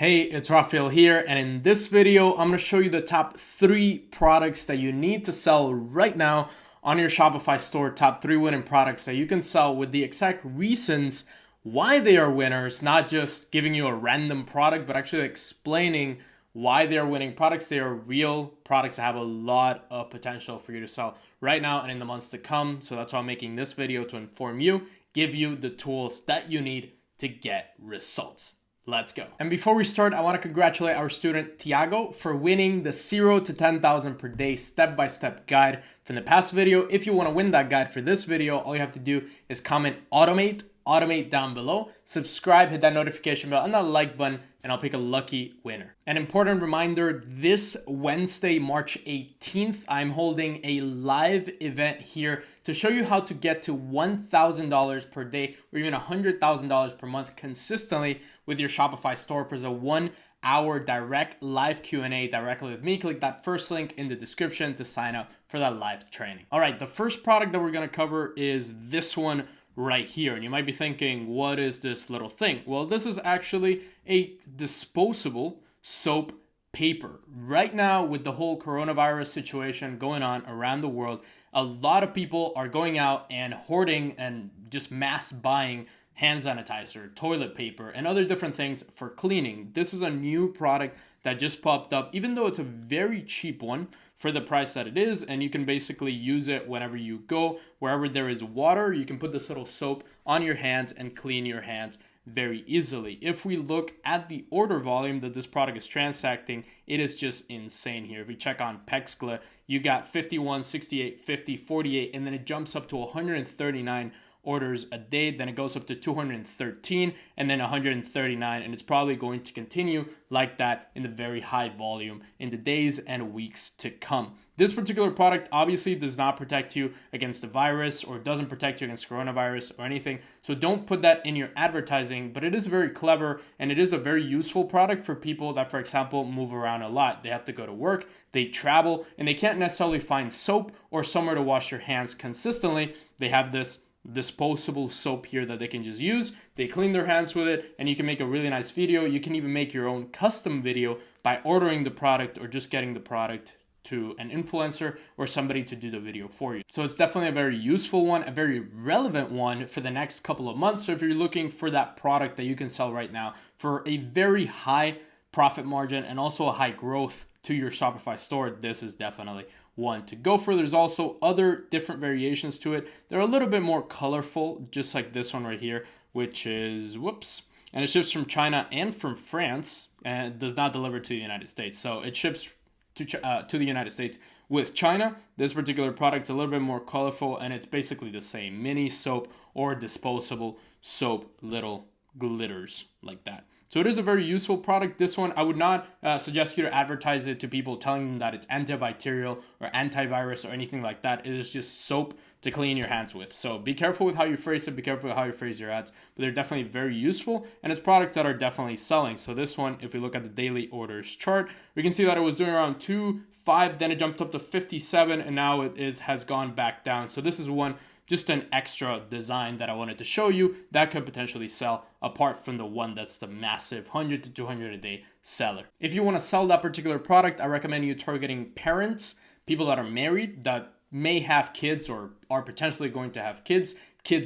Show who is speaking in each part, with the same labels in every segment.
Speaker 1: Hey, it's Rafael here, and in this video, I'm going to show you the top 3 products that you need to sell right now on your Shopify store, top 3 winning products that you can sell with the exact reasons why they are winners, not just giving you a random product, but actually explaining why they are winning products. They are real products that have a lot of potential for you to sell right now and in the months to come. So that's why I'm making this video, to inform you, give you the tools that you need to get results. Let's go. And before we start, I want to congratulate our student Tiago for winning the 0 to 10,000 per day step-by-step guide from the past video. If you want to win that guide for this video, all you have to do is comment automate down below, subscribe, hit that notification bell and that like button, and I'll pick a lucky winner. An important reminder, this Wednesday, March 18th, I'm holding a live event here to show you how to get to $1,000 per day or even $100,000 per month consistently with your Shopify store. There's a 1-hour direct live Q&A directly with me. Click that first link in the description to sign up for that live training. All right, the first product that we're going to cover is this one right here. And you might be thinking, what is this little thing? Well, this is actually a disposable soap paper. Right now, with the whole coronavirus situation going on around the world, a lot of people are going out and hoarding and just mass buying hand sanitizer, toilet paper, and other different things for cleaning. This is a new product that just popped up, even though it's a very cheap one for the price that it is, and you can basically use it whenever you go. Wherever there is water, you can put this little soap on your hands and clean your hands very easily. If we look at the order volume that this product is transacting, it is just insane here. If we check on Pexgla, you got 51, 68, 50, 48, and then it jumps up to 139 orders a day, then it goes up to 213 and then 139, and it's probably going to continue like that in the very high volume in the days and weeks to come. This particular product obviously does not protect you against the virus or doesn't protect you against coronavirus or anything, so don't put that in your advertising, but it is very clever and it is a very useful product for people that, for example, move around a lot. They have to go to work, they travel, and they can't necessarily find soap or somewhere to wash their hands consistently. They have this disposable soap here that they can just use. They clean their hands with it, and you can make a really nice video. You can even make your own custom video by ordering the product or just getting the product to an influencer or somebody to do the video for you. So it's definitely a very useful one, a very relevant one for the next couple of months. So if you're looking for that product that you can sell right now for a very high profit margin and also a high growth to your Shopify store, this is definitely one to go for. There's also other different variations to it. They're a little bit more colorful, just like this one right here, which is, and it ships from China and from France and does not deliver to the United States. So it ships to the United States with China. This particular product's a little bit more colorful, and it's basically the same mini soap or disposable soap, little glitters like that. So it is a very useful product. This one, I would not suggest you to advertise it to people telling them that it's antibacterial or antivirus or anything like that. It is just soap to clean your hands with. So be careful with how you phrase it. Be careful with how you phrase your ads. But they're definitely very useful, and it's products that are definitely selling. So this one, if we look at the daily orders chart, we can see that it was doing around 2.5, then it jumped up to 57, and now it has gone back down. So this is one, just an extra design that I wanted to show you that could potentially sell apart from the one that's the massive 100 to 200 a day seller. If you want to sell that particular product, I recommend you targeting parents, people that are married, that may have kids or are potentially going to have kids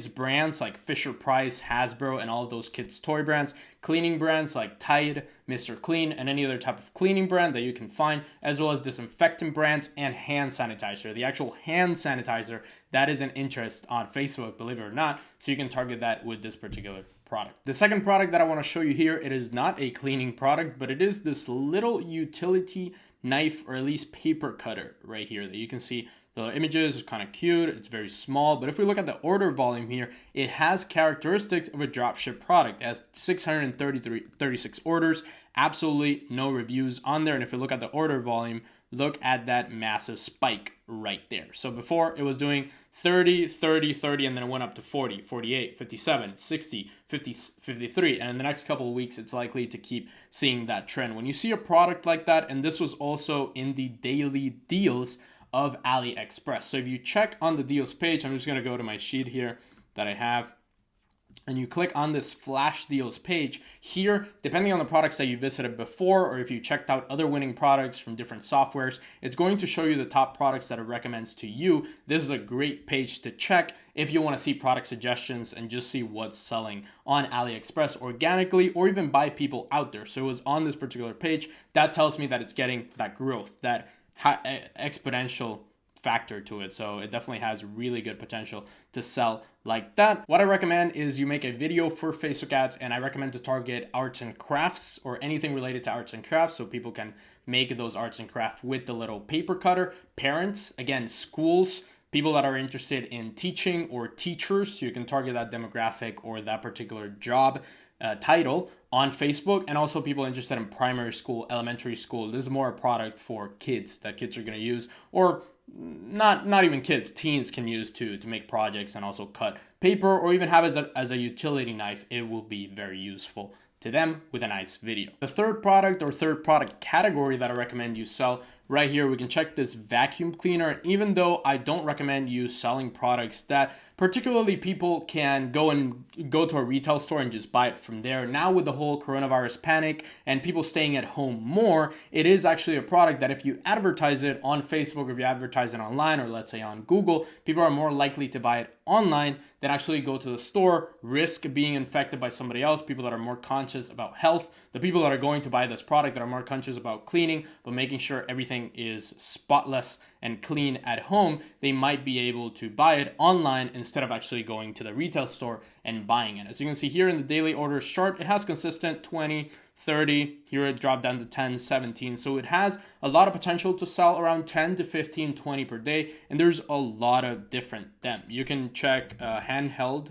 Speaker 1: brands like Fisher-Price, Hasbro, and all of those kids toy brands, cleaning brands like Tide, Mr. Clean, and any other type of cleaning brand that you can find, as well as disinfectant brands and hand sanitizer. The actual hand sanitizer, that is an interest on Facebook, believe it or not, so you can target that with this particular product. The second product that I want to show you here, it is not a cleaning product, but it is this little utility knife, or at least paper cutter right here that you can see. The images is kind of cute. It's very small, but if we look at the order volume here, it has characteristics of a dropship product. It has 636 orders, absolutely no reviews on there. And if you look at the order volume, look at that massive spike right there. So before it was doing 30, 30, 30, and then it went up to 40, 48, 57, 60, 50, 53. And in the next couple of weeks, it's likely to keep seeing that trend. When you see a product like that, and this was also in the daily deals of AliExpress. So if you check on the deals page, I'm just going to go to my sheet here that I have. and you click on this flash deals page here, depending on the products that you visited before, or if you checked out other winning products from different softwares, it's going to show you the top products that it recommends to you. This is a great page to check if you want to see product suggestions and just see what's selling on AliExpress organically, or even by people out there. So it was on this particular page that tells me that it's getting that growth, that exponential factor to it. So it definitely has really good potential to sell like that. What I recommend is you make a video for Facebook ads, and I recommend to target arts and crafts or anything related to arts and crafts, so people can make those arts and crafts with the little paper cutter. Parents, again, schools, people that are interested in teaching or teachers, you can target that demographic or that particular job title on Facebook, and also people interested in primary school, elementary school. This is more a product for kids that kids are going to use, or not even kids, teens can use to make projects and also cut paper, or even have as a utility knife. It will be very useful to them with a nice video. The third product category that I recommend you sell right here, we can check this vacuum cleaner. Even though I don't recommend you selling products that particularly people can go to a retail store and just buy it from there. Now with the whole coronavirus panic and people staying at home more, it is actually a product that if you advertise it on Facebook, or if you advertise it online, or let's say on Google, people are more likely to buy it online than actually go to the store, risk being infected by somebody else. People that are more conscious about health, the people that are going to buy this product that are more conscious about cleaning, but making sure everything is spotless and clean at home, they might be able to buy it online instead of actually going to the retail store and buying it. As you can see here in the daily orders chart, it has consistent 20, 30, here it dropped down to 10, 17. So it has a lot of potential to sell around 10 to 15, 20 per day. And there's a lot of different them. You can check handheld,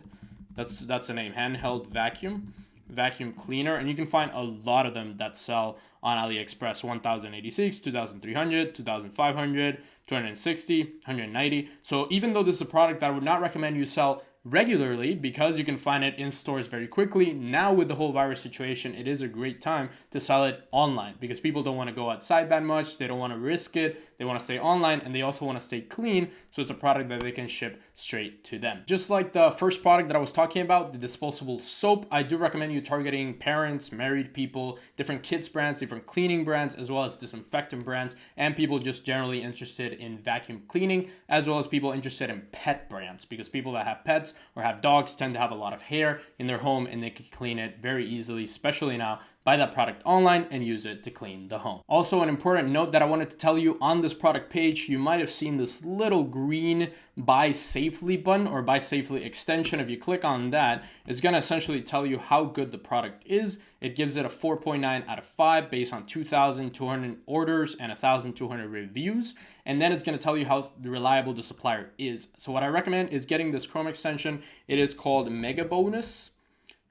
Speaker 1: that's the name, handheld vacuum cleaner, and you can find a lot of them that sell on AliExpress. 1,086, 2,300, 2,500, 260, 190. So even though this is a product that I would not recommend you sell regularly, because you can find it in stores very quickly, now with the whole virus situation, it is a great time to sell it online, because people don't want to go outside that much, they don't want to risk it, they want to stay online, and they also want to stay clean. So it's a product that they can ship straight to them. Just like the first product that I was talking about, the disposable soap, I do recommend you targeting parents, married people, different kids brands, different cleaning brands, as well as disinfectant brands, and people just generally interested in vacuum cleaning, as well as people interested in pet brands, because people that have pets or have dogs tend to have a lot of hair in their home, and they can clean it very easily, especially now. Buy that product online and use it to clean the home. Also, an important note that I wanted to tell you, on this product page, you might have seen this little green buy safely button, or buy safely extension. If you click on that, it's going to essentially tell you how good the product is. It gives it a 4.9 out of 5 based on 2,200 orders and 1,200 reviews. And then it's going to tell you how reliable the supplier is. So what I recommend is getting this Chrome extension. It is called MegaBonus.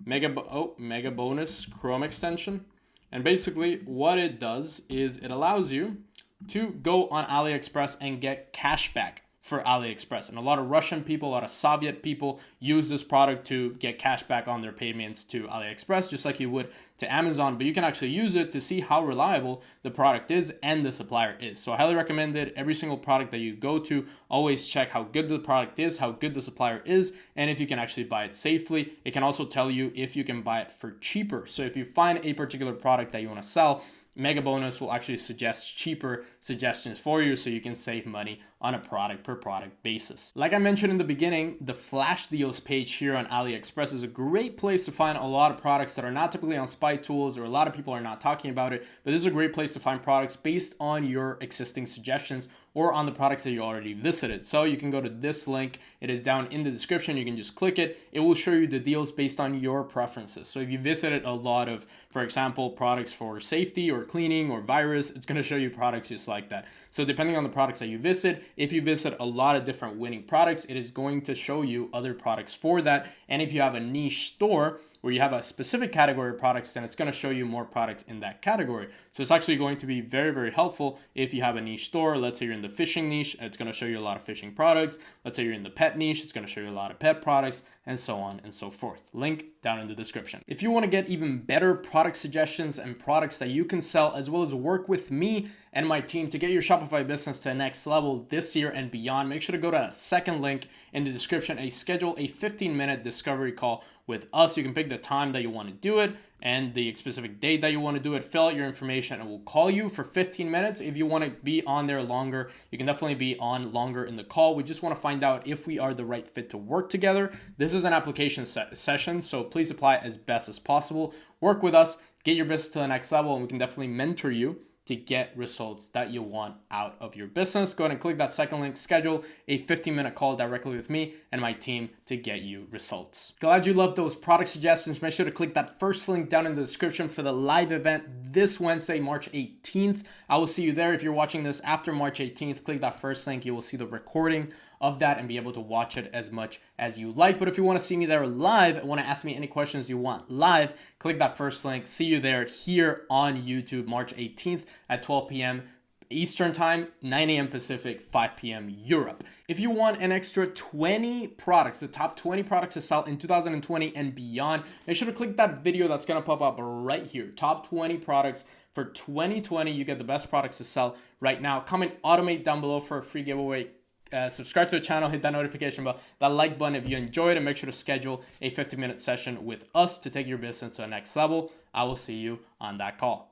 Speaker 1: MegaBonus Chrome extension. And basically what it does is it allows you to go on AliExpress and get cash back for AliExpress. And a lot of Russian people, a lot of Soviet people use this product to get cash back on their payments to AliExpress, just like you would to Amazon. But you can actually use it to see how reliable the product is and the supplier is. So I highly recommend it. Every single product that you go to, always check how good the product is, how good the supplier is, and if you can actually buy it safely. It can also tell you if you can buy it for cheaper. So if you find a particular product that you want to sell, MegaBonus will actually suggest cheaper suggestions for you, so you can save money on a product per product basis. Like I mentioned in the beginning, the flash deals page here on AliExpress is a great place to find a lot of products that are not typically on Spy Tools, or a lot of people are not talking about it, but this is a great place to find products based on your existing suggestions or on the products that you already visited. So you can go to this link. It is down in the description. You can just click it. It will show you the deals based on your preferences. So if you visited a lot of, for example, products for safety or cleaning or virus, it's going to show you products just like that. So depending on the products that you visit, if you visit a lot of different winning products, it is going to show you other products for that. And if you have a niche store where you have a specific category of products, then it's going to show you more products in that category. So it's actually going to be very, very helpful if you have a niche store. Let's say you're in the fishing niche, it's going to show you a lot of fishing products. Let's say you're in the pet niche, it's going to show you a lot of pet products, and so on and so forth. Link down in the description. If you want to get even better product suggestions and products that you can sell, as well as work with me and my team to get your Shopify business to the next level this year and beyond, make sure to go to that second link in the description and schedule a 15-minute discovery call with us. You can pick the time that you want to do it and the specific date that you want to do it. Fill out your information and we'll call you for 15 minutes. If you want to be on there longer, you can definitely be on longer in the call. We just want to find out if we are the right fit to work together. This is an application session, so please apply as best as possible. Work with us, get your business to the next level, and we can definitely mentor you to get results that you want out of your business. Go ahead and click that second link, schedule a 15-minute call directly with me and my team to get you results. Glad you loved those product suggestions. Make sure to click that first link down in the description for the live event this Wednesday, March 18th. I will see you there. If you're watching this after March 18th, click that first link. You will see the recording of that and be able to watch it as much as you like. But if you want to see me there live and want to ask me any questions you want live, click that first link. See you there here on YouTube, March 18th at 12 p.m. Eastern Time, 9 a.m. Pacific, 5 p.m. Europe. If you want an extra 20 products, the top 20 products to sell in 2020 and beyond, make sure to click that video that's going to pop up right here. Top 20 products for 2020. You get the best products to sell right now. Comment automate down below for a free giveaway. Subscribe to the channel, hit that notification bell, that like button if you enjoyed, and make sure to schedule a 15-minute session with us to take your business to the next level. I will see you on that call.